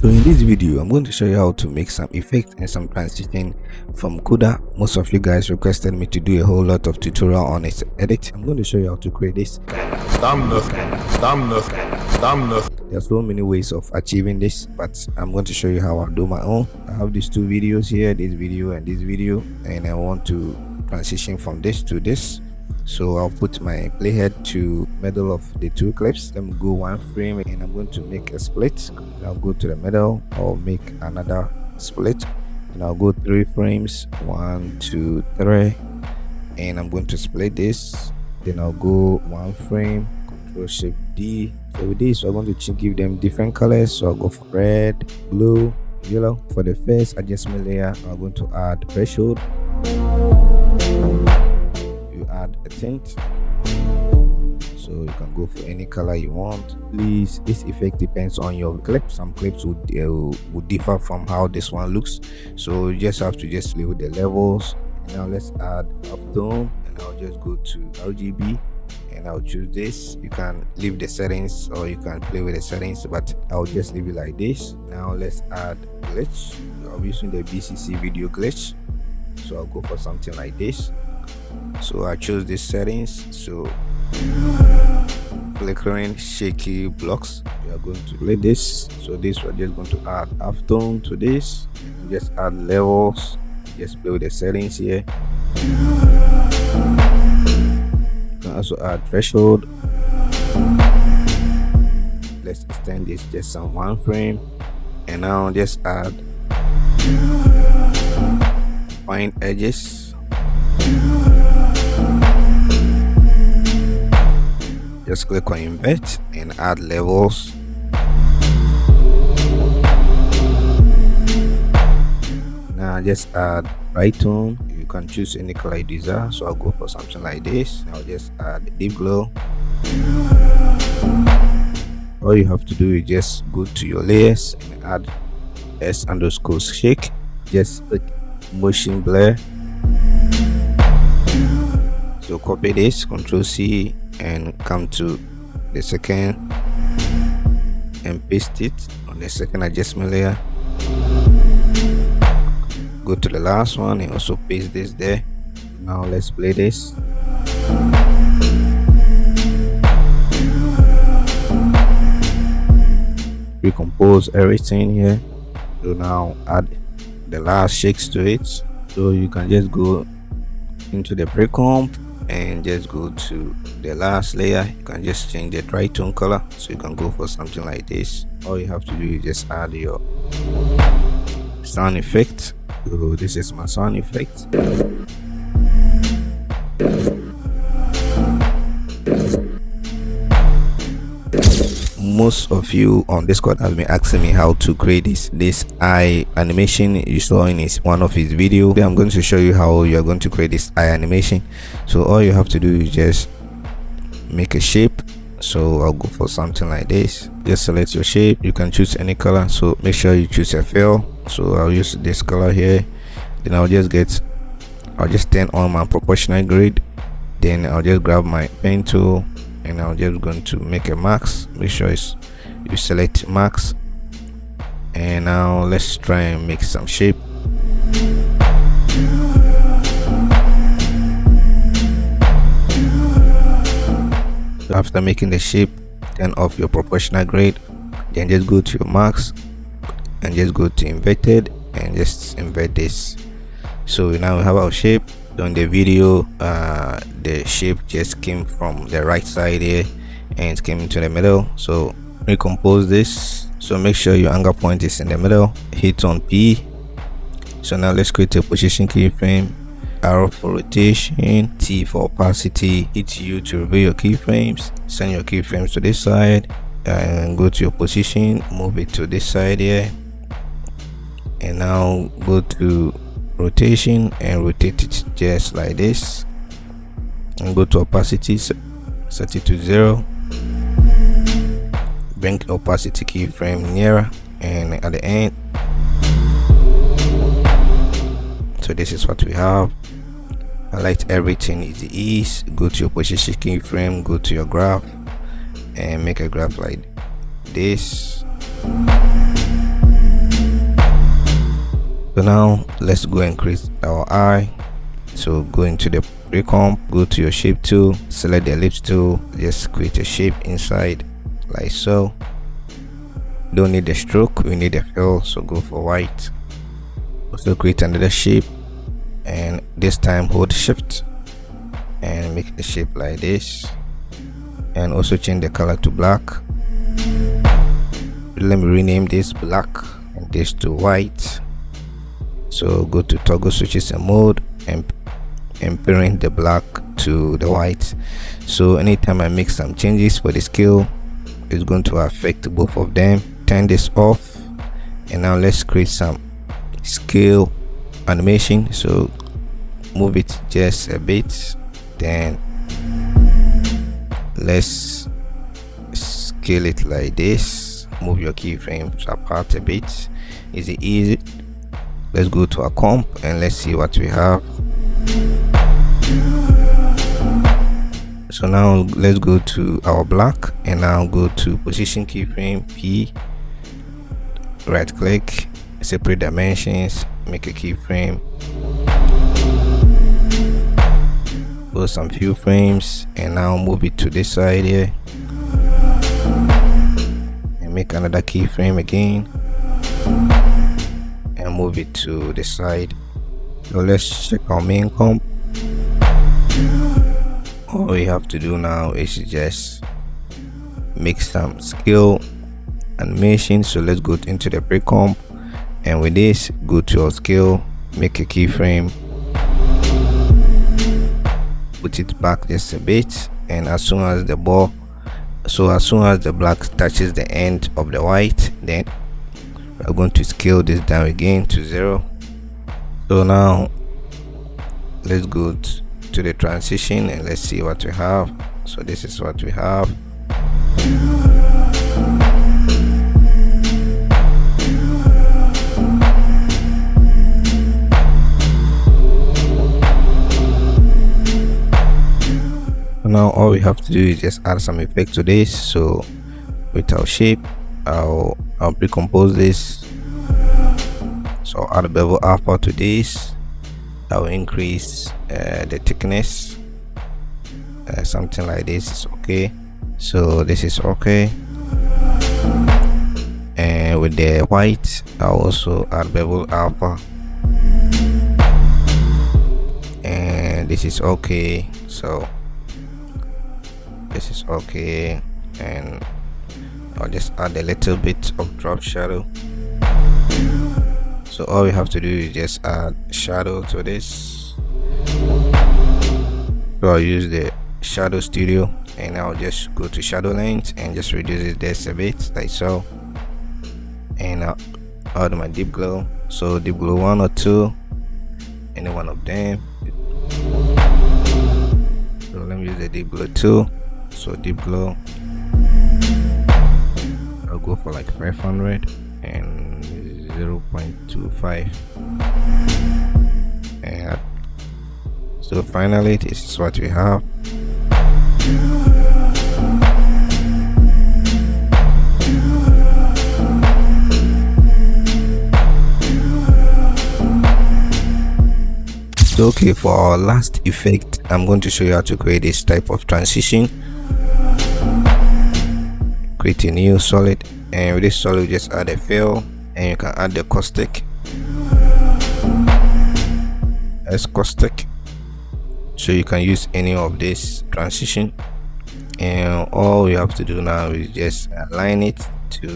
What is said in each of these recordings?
So in this video, I'm going to show you how to make some effects and some transition from CUDA. Most of you guys requested me to do a whole lot of tutorial on its edit. I'm going to show you how to create this. There's so many ways of achieving this, but I'm going to show you how I do my own. I have these two videos here, this video and this video, and I want to transition from this to this. So I'll put my playhead to middle of the two clips. Let me go one frame and I'm going to make a split. I'll go to the middle. I'll make another split and I'll go 3 frames, 1 2 3, and I'm going to split this. Then I'll go 1 frame, Control Shift D. So with this, we're going to give them different colors. So I'll go for red, blue, yellow. For the first adjustment layer, I'm going to add threshold. Add a tint, so you can go for any color you want. Please, this effect depends on your clip. Some clips would differ from how this one looks, so you just have to just play with the levels. Now let's add uptone, and I'll just go to RGB and I'll choose this. You can leave the settings or you can play with the settings, but I'll just leave it like this. Now let's add glitch. I'm using the BCC video glitch, so I'll go for something like this. So I chose these settings. So flickering shaky blocks, we are going to play this. So this, we're just going to add halftone to this, just add levels, just play with the settings here. You can also add threshold. Let's extend this just some 1 frame, and now just add fine edges. Just click on invert and add levels. Now just add right tone. You can choose any color you desire, so I'll go for something like this. Now just add deep glow. All you have to do is just go to your layers and add S_shake. Just click motion blur. So copy this, Control C, and come to the second and paste it on the second adjustment layer. Go to the last one and also paste this there. Now let's play this. Recompose everything here. So now add the last shakes to it. So you can just go into the pre-comp and just go to the last layer. You can just change the dry tone color, so you can go for something like this. All you have to do is just add your sound effect. So this is my sound effect. Most of you on Discord have been asking me how to create this eye animation you saw in one of his videos. I'm going to show you how you are going to create this eye animation. So all you have to do is just make a shape. So I'll go for something like this. Just select your shape. You can choose any color, so make sure you choose a fill. So I'll use this color here. Then I'll just turn on my proportional grid. Then I'll just grab my pen tool and I'm just going to make a max. Make sure you select max, and now let's try and make some shape. After making the shape, turn off your proportional grid, then just go to your max and just go to inverted and just invert this. So now we have our shape. On the video, the shape just came from the right side here and it came into the middle. So recompose this. So make sure your anchor point is in the middle. Hit on P. So now let's create a position keyframe. R for rotation, T for opacity. Hit U to reveal your keyframes. Send your keyframes to this side and go to your position. Move it to this side here, and now go to rotation and rotate it just like this, and go to opacity, set it to 0. Bring opacity keyframe nearer and at the end. So this is what we have. Highlight everything is ease. Go to your position keyframe, go to your graph and make a graph like this. So now let's go and create our eye. So go into the pre-comp, go to your shape tool, select the ellipse tool, just create a shape inside like so. Don't need the stroke, we need the fill, so go for white. Also create another shape, and this time hold shift and make the shape like this, and also change the color to black. Let me rename this black and this to white. So go to toggle switches and mode and parent the black to the white. So anytime I make some changes for the scale, it's going to affect both of them. Turn this off, and now let's create some scale animation. So move it just a bit, then let's scale it like this. Move your keyframes apart a bit. Is it easy? Let's go to our comp and let's see what we have. So now let's go to our black, and now go to position keyframe P, right click, separate dimensions, make a keyframe, go some few frames, and now move it to this side here and make another keyframe again and move it to the side. So let's check our main comp. All we have to do now is just make some scale animation. So let's go into the pre-comp, and with this go to our scale, make a keyframe, put it back just a bit, and as soon as the black touches the end of the white, then we're going to scale this down again to 0. So now let's go to the transition and let's see what we have. So this is what we have. Now all we have to do is just add some effect to this. So with our shape, I'll pre-compose this. So I'll add a bevel alpha to this. I'll increase the thickness, something like this is okay. So this is okay, and with the white I'll also add bevel alpha, and this is okay. So this is okay, and I'll just add a little bit of drop shadow. So all we have to do is just add shadow to this. So I'll use the shadow studio, and I'll just go to shadow length and just reduce it just a bit like so, and I'll add my deep glow. So deep glow 1 or 2, any one of them. So let me use the deep glow 2. So deep glow, I'll go for like 500 and 0.25, and so finally this is what we have. So okay, for our last effect, I'm going to show you how to create this type of transition. Create a new solid, and with this solid just add a fill, and you can add the caustic as caustic. So you can use any of this transition, and all we have to do now is just align it to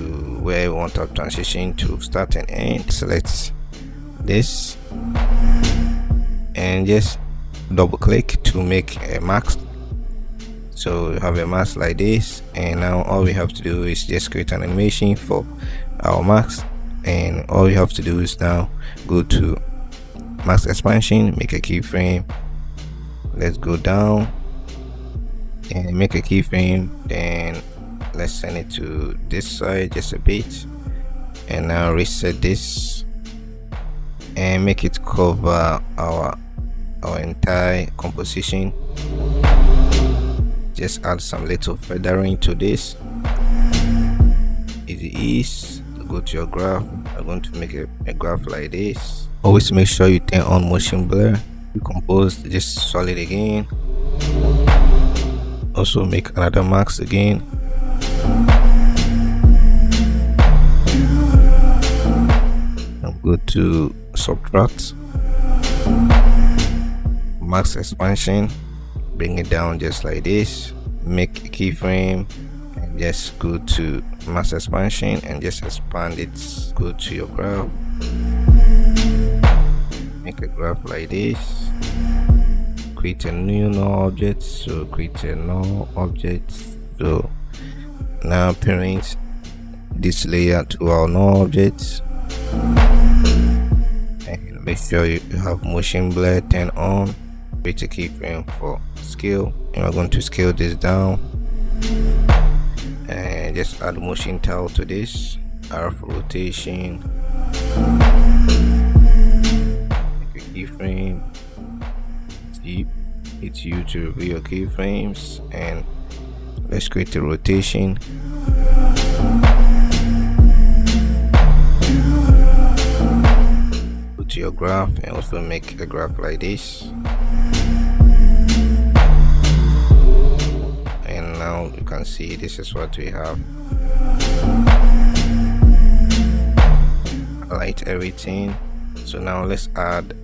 where we want our transition to start and end. Select this and just double click to make a mask. So we have a mask like this, and now all we have to do is just create an animation for our mask. And all you have to do is now go to mask expansion, make a keyframe. Let's go down and make a keyframe, then let's send it to this side just a bit, and now reset this and make it cover our entire composition. Just add some little feathering to this. It is go to your graph. I'm going to make a graph like this. Always make sure you turn on motion blur. You compose just solid again. Also make another mask again. And go to subtract, max expansion, bring it down just like this. Make a keyframe and just go to max expansion and just expand it. Go to your graph, make a graph like this. Create a new null object. So create a null object. So now parent this layer to our null objects, and make sure you have motion blur turned on. Create a keyframe for scale, and we're going to scale this down and just add motion tile to this. R for rotation. Make a keyframe. It's you to review your keyframes, and let's create a rotation. Go to your graph and also make a graph like this. And now you can see this is what we have. Light everything. So now let's add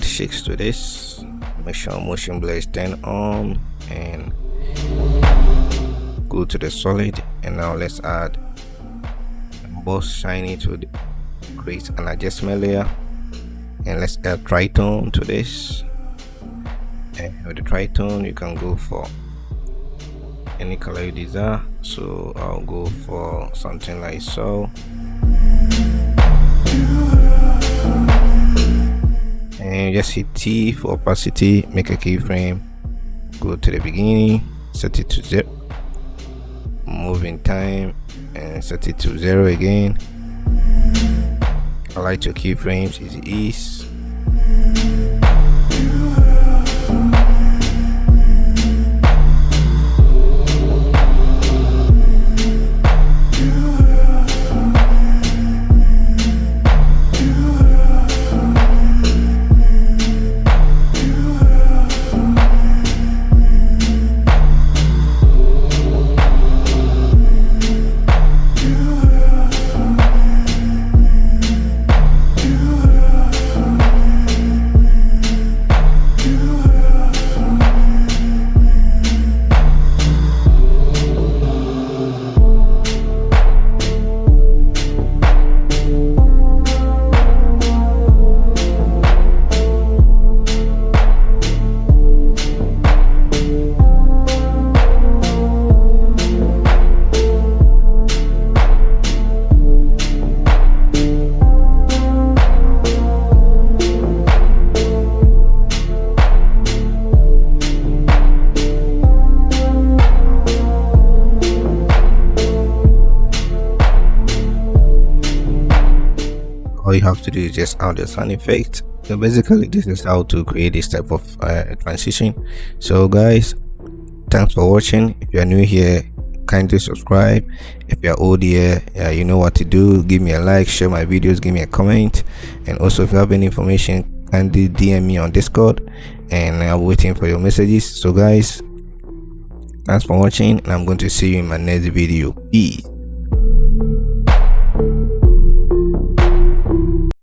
shakes to this. Make sure motion blur is turned on, and go to the solid. And now let's add emboss shiny to create an adjustment layer, and let's add tritone to this. And with the tritone you can go for any color you desire. So I'll go for something like so. And just hit T for opacity, make a keyframe, go to the beginning, set it to 0, move in time and set it to 0 again. Highlight your keyframes is ease. All you have to do is just add the sound effect. So basically this is how to create this type of transition. So guys, thanks for watching. If you are new here, kindly subscribe. If you are old here, you know what to do. Give me a like, share my videos, give me a comment, and also if you have any information, kindly DM me on Discord, and I'm waiting for your messages. So guys, thanks for watching, and I'm going to see you in my next video. Peace.